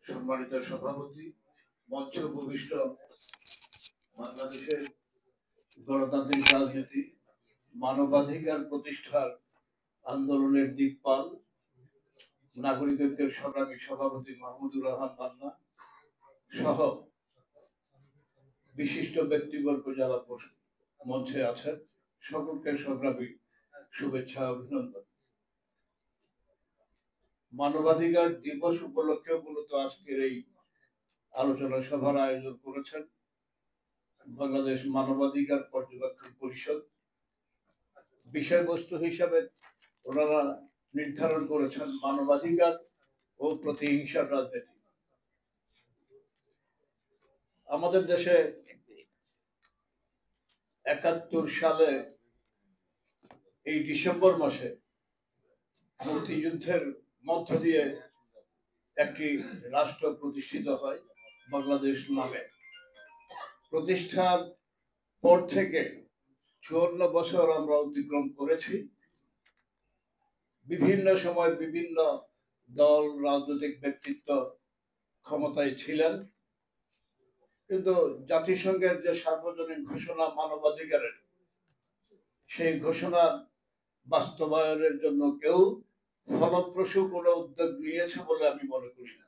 সম্মানিত সভাপতি, মঞ্চ উপবিষ্ট বাংলাদেশের গণতান্ত্রিক রাজনীতি মানবাধিকার প্রতিষ্ঠার আন্দোলনের দিকপাল নাগরিক ঐক্যের সংগ্রামী সভাপতি মাহমুদুর রহমান মান্না সহ বিশিষ্ট ব্যক্তিবর্গ যারা মঞ্চে আছেন সকলকে সংগ্রামী শুভেচ্ছা অভিনন্দন। মানবাধিকার দিবস উপলক্ষে মূলত আজকের এই আলোচনা সভার আয়োজন করেছেন বাংলাদেশ মানবাধিকার পর্যবেক্ষণ পরিষদ। বিষয়বস্তু হিসাবে ওনারা নির্ধারণ করেছেন মানবাধিকার ও প্রতিহিংসার রাজনীতি। আমাদের দেশে ৭১ সালে এই ডিসেম্বর মাসে মুক্তিযুদ্ধের মধ্য দিয়ে একটি রাষ্ট্র প্রতিষ্ঠিত হয় বাংলাদেশ নামে। প্রতিষ্ঠার পর থেকে ৫৪ বছর আমরা অতিক্রম করেছি। বিভিন্ন সময় বিভিন্ন দল, রাজনৈতিক ব্যক্তিত্ব ক্ষমতায় ছিলেন, কিন্তু জাতিসংঘের যে সার্বজনীন ঘোষণা মানবাধিকারের, সেই ঘোষণা বাস্তবায়নের জন্য কেউ ফলপ্রসূ কোনো উদ্যোগ নিয়েছে বলে আমি মনে করি না।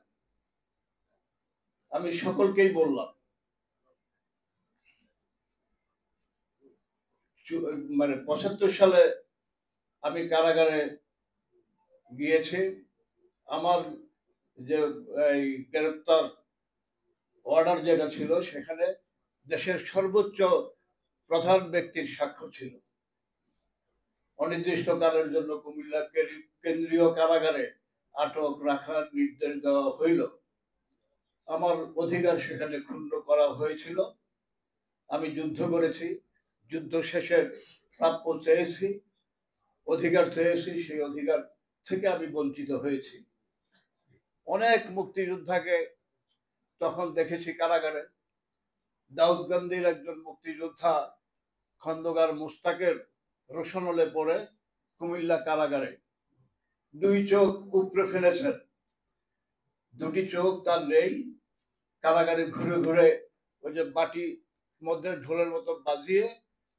আমি সকলকেই বললাম, মানে ৭৫ সালে আমি কারাগারে গিয়েছি। আমার যে এই গ্রেপ্তার অর্ডার যেটা ছিল, সেখানে দেশের সর্বোচ্চ প্রধান ব্যক্তির স্বাক্ষর ছিল। অনির্দিষ্টকালের জন্য কুমিল্লা কেন্দ্রীয় কারাগারে আটক রাখার নির্দেশ দেওয়া হইল। আমার অধিকার সেখানে ক্ষুণ্ণ করা হয়েছিল। আমি যুদ্ধ করেছি, যুদ্ধ শেষে প্রাপ্য চেয়েছি, অধিকার চেয়েছি, সেই অধিকার থেকে আমি বঞ্চিত হয়েছি। অনেক মুক্তিযোদ্ধাকে তখন দেখেছি কারাগারে। দাউদকান্দির একজন মুক্তিযোদ্ধা খন্দকার মুস্তাকের রোশনলে পড়ে কুমিল্লা কারাগারে ২ চোখ উপড়ে ফেলেছেন। ২টি চোখ তার নেই। কারাগারে ঘুরে ঘুরে ওই যে বাটি মধ্যে ঢোলের মতো বাজিয়ে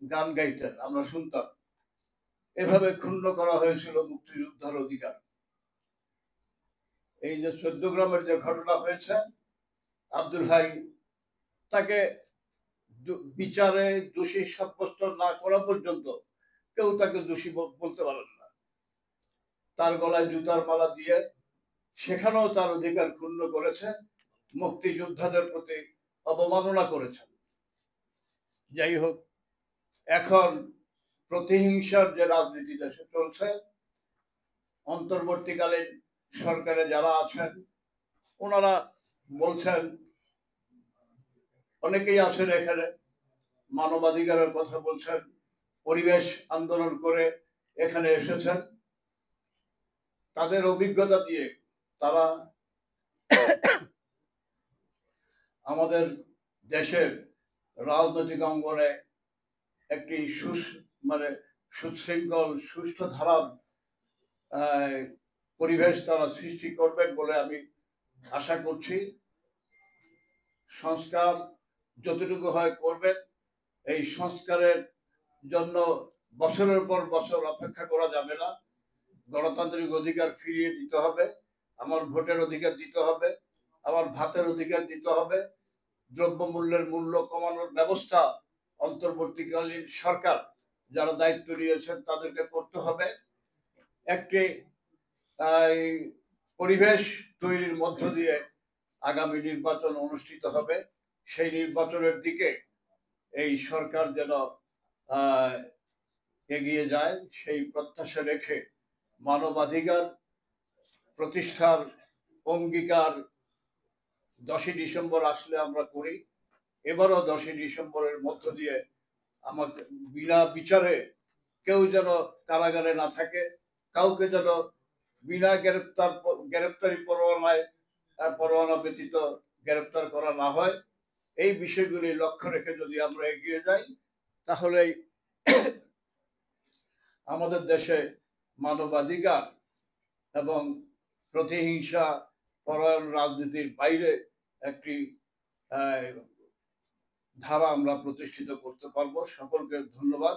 গান গাইতেন, আমরা শুনতাম। এভাবে ক্ষুণ্ণ করা হয়েছিল মুক্তিযোদ্ধার অধিকার। এই যে ১৪ গ্রামের যে ঘটনা হয়েছে, আব্দুল হাই, তাকে বিচারে দোষী সাব্যস্ত না করা পর্যন্ত কেউ তাকে দোষী বলতে পারেন না। তার গলায় জুতার মালা দিয়ে সেখানেও তার অধিকার ক্ষুণ্ণ করেছে, মুক্তিযোদ্ধাদের প্রতি অবমাননা করেছেন। যাই হোক, এখন প্রতিহিংসার যে রাজনীতি দেশে চলছে, অন্তর্বর্তীকালীন সরকারে যারা আছেন ওনারা বলছেন, অনেকেই আছেন এখানে মানবাধিকারের কথা বলছেন, পরিবেশ আন্দোলন করে এখানে এসেছেন। তাদের অভিজ্ঞতা দিয়ে তারা আমাদের দেশের রাজনৈতিক অঙ্গনে একটি সুশৃঙ্খল সুষ্ঠু ধারার পরিবেশ তারা সৃষ্টি করবেন বলে আমি আশা করছি। সংস্কার যতটুকু হয় করবেন। এই সংস্কারের জন্য বছরের পর বছর অপেক্ষা করা যাবে না। গণতান্ত্রিক অধিকার ফিরিয়ে দিতে হবে, আমার ভোটের অধিকার দিতে হবে, আমার ভাতের অধিকার দিতে হবে। দ্রব্যমূল্যের মূল্য কমানোর ব্যবস্থা অন্তর্বর্তীকালীন সরকার যারা দায়িত্ব নিয়েছেন তাদেরকে করতে হবে। একটি পরিবেশ তৈরির মধ্য দিয়ে আগামী নির্বাচন অনুষ্ঠিত হবে। সেই নির্বাচনের দিকে এই সরকার যেন এগিয়ে যায়, সেই প্রত্যাশা রেখে মানবাধিকার প্রতিষ্ঠার অঙ্গীকার 10ই ডিসেম্বর আসলে আমরা করি। এবারও 10ই ডিসেম্বরের মধ্য দিয়ে আমাদের বিনা বিচারে কেউ যেন কারাগারে না থাকে, কাউকে যেন বিনা গ্রেপ্তারি পরোয়ানা ব্যতীত গ্রেপ্তার করা না হয়। এই বিষয়গুলি লক্ষ্য রেখে যদি আমরা এগিয়ে যাই, তাহলে আমাদের দেশে মানবাধিকার এবং প্রতিহিংসা পরায়ণ রাজনীতির বাইরে একটি ধারা আমরা প্রতিষ্ঠিত করতে পারবো। সকলকে ধন্যবাদ।